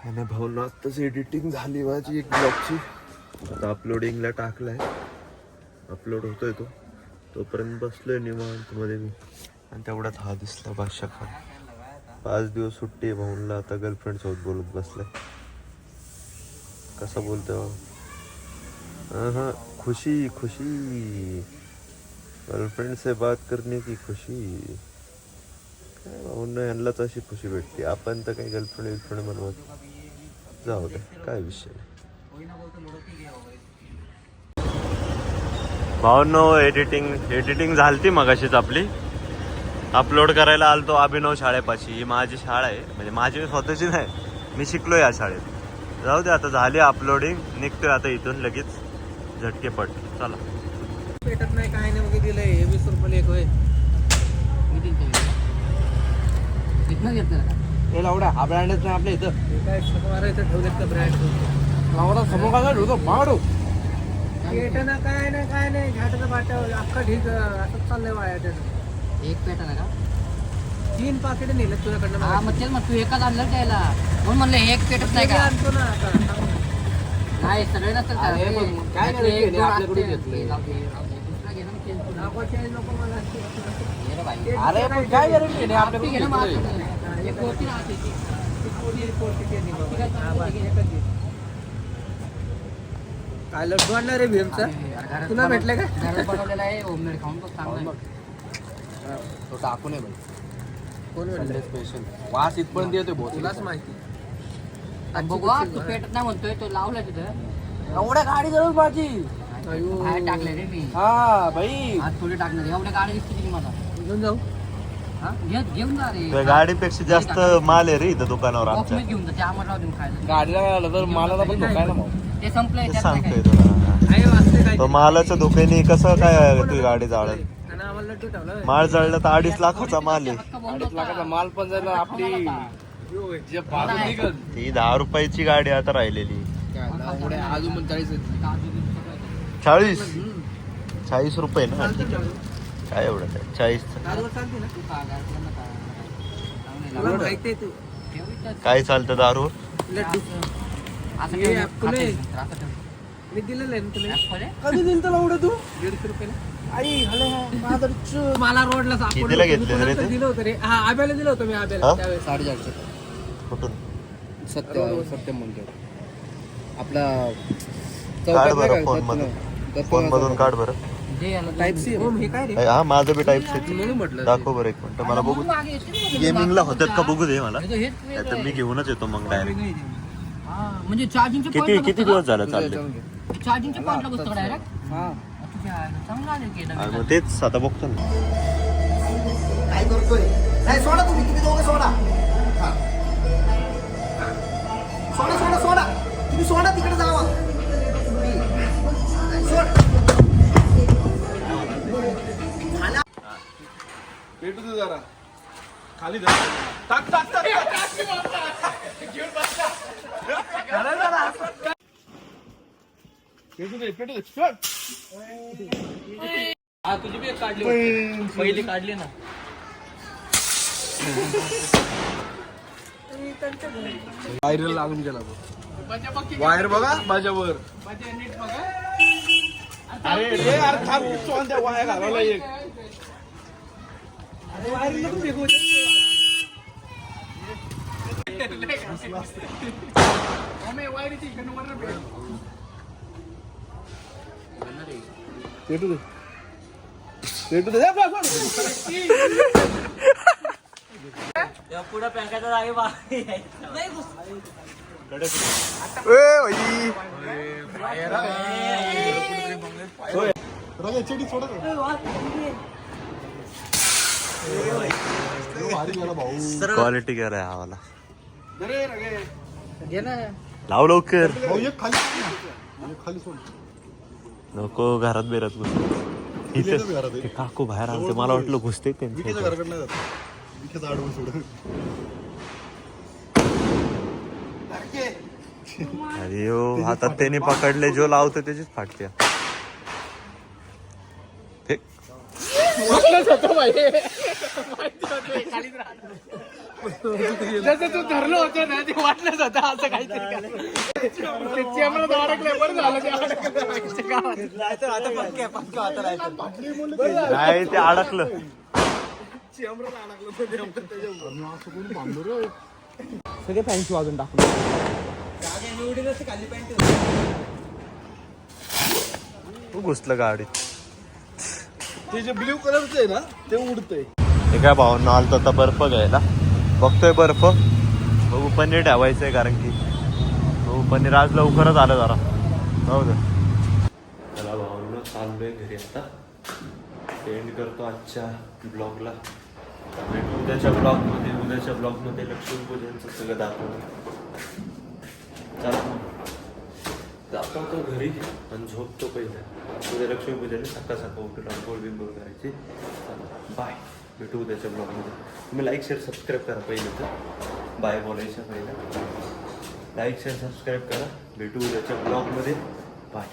आणि भाऊन आत्ताच एडिटिंग झाली माझी एक ब्लॉगची. आता अपलोडिंगला टाकलाय, अपलोड होतोय तो. तोपर्यंत बसलोय निवांत मध्ये मी. आणि तेवढ्यात हा दिसला बादशाह खान. 5 दिवस सुट्टी आहे भाऊनला. आता गर्लफ्रेंड सोबत बोलत बसलाय. कसा बोलतो हाँ खुशी खुशी, गर्लफ्रेंड से बात करने की खुशी. काय भाऊंना यांनाच अशी खुशी भेटते. आपण तर काही गर्लफ्रेंड बनवत जाऊ दे, काय विषय नाही. भाऊंनो एडिटिंग झालती मगाशीच आपली. अपलोड करायला आलतो अभिनव शाळेपाशी. ही माझी शाळा आहे, म्हणजे माझी स्वतःची नाही, मी शिकलो या शाळेत. जाऊ दे आता, झाली अपलोडिंग. निघतोय आता इथून लगेच झटकेपट. चला. भेटत नाही काय नाही वगैरे दिलंय. 20 रुपये एक होय. इथनं घेतलं का लावडा? हा ब्रँडच नाही आपल्या इथं. काय समोर इथं ठेवलेत का ब्रँड? लावडा समोर काय ठेवतो मारू पेटा ना काय नाही घाटाचं बाटा अख्खा ढीक असंच चाललंय वाया त्याचं. एक पेटा ना का 3 पाकिट नेलं तुझ्याकडनं. हा मग तेच मग तू एकच आणलं त्याला म्हणून म्हणलं एक पेटच नाही का आणतो ना आता. नाही सगळे नसतात काय नाही आपल्याकडून घेतले. अरे पण काय गरज नाही आपल्याकडून. काय लड्डू आणणार रे भीमचा? तुला भेटलं का? घरात बनवलेला आहे होममेड. खाऊन बघ चांगला आहे तो. टाकू नये भाई. कोण भेटले स्पेशल? वास इथपर्यंत येतोय भाऊ, तुलाच माहिती. बघू तू पेटत नाही म्हणतोय तो. लावला तिथं एवढ्या गाडी जवळ माझी टाकले रे मी. हा भाई आज थोडी टाकणार. एवढ्या गाडी दिसते की मला. घेऊन जाऊ. घेऊन जा रे. गाडीपेक्षा जास्त माल आहे रे इथं दुकानावर आमच्या. घेऊन जा ते आम्हाला देऊन खायला. गाडीला आलं तर मालाला पण धोका आहे ना भाऊ. ते संपलंय. सांगतोय तुला तो मालाच्या धोक्याने कसं काय तुझी गाडी जाळत. माल जळला तर 2.5 लाखाचा माल आहे. 2.5 लाखाचा माल पण जायला आपली जे बाजू निघत. ती 10 रुपयाची गाडी आता राहिलेली. अजून पण 40 रुपये ना. काय एवढं काय 40. काय चालतं दारू? मी दिलेलं आहे तुला. कधी दिलं तुला एवढं तू? 150 रुपये. आई मला रोडला कितीला घेतलं रे दिलं होतं रे. हा आब्याला दिलं होतं मी. आब्याला त्यावेळेस 450. कुठून? सत्य म्हणतो आपला काढ बरं फोन मधून काढ बरं. टाईप सी हे काय रे? हा माझं बी टाईप सी. म्हणून म्हटलं दाखव बरं एक मिनिट मला बघू. गेमिंगला होतात का बघू दे मला. तर मी घेऊनच येतो मग डायरेक्ट. म्हणजे चार्जिंगचे किती दिवस झालं चालले. चार्जिंगचे पॉइंटला बसतो डायरेक्ट. हा चांगला आले की मग तेच आता बघतो ना. काय करतोय? नाही सोडा तुम्ही दोघं सोडा. सोडा तुम्ही सोडा तिकडे जावा. भेटू दे जरा खाली तुझी बी काढली पहिली काढली ना. वायर लागून गेला. वायर बघा माझ्यावर. अरे यार थांब वायर घालवला एक. भेटू दे पुढे पॅकाचा जागे बा. क्वालिटी काय रे हा वाला. लाव लवकर. नको घरात बेरात इथे काकू बाहेर आलते. मला वाटलं घुसते त्यांच्या. अरे हो हातात त्याने पकडले जो लावतो त्याचीच फाटते. वाटलंच होतं भाई जसं तू धरलं होतं ना ते वाटलंच होतं असं काहीतरी चेंबरात अडकलंय बरं झालं ते अडकलं नाही ते अडकलं. सगळे फॅन्सी वाजून टाकले. तू घुसलं गाडीत. ते जे ब्ल्यू कलरचं आहे ना ते उडतंय. हे काय भावांना आलतो आता बर्फ घ्यायला. बघतोय बर्फ. बघू पनीर ठेवायचंय कारण की बघू पनीर आज लवकरच आलं जरा. जाऊ दे. चला भावांना चाललोय घरी आता. एंड करतो आजच्या ब्लॉगला. उद्याच्या ब्लॉगमध्ये लक्ष्मीपूजनचं सगळं दाखवलं. चला जातो तो घरी आणि झोपतो पहिलं. उद्या लक्ष्मीपूजन सकाळ उठून आंघोळ बिंघोळ करायची. बाय. भेटू उद्याच्या ब्लॉगमध्ये. तुम्ही लाईक शेअर सबस्क्राईब करा पहिलं तर. बाय बोलायचं पहिलं. लाईक शेअर सबस्क्राईब करा. भेटू उद्याच्या ब्लॉगमध्ये. बाय.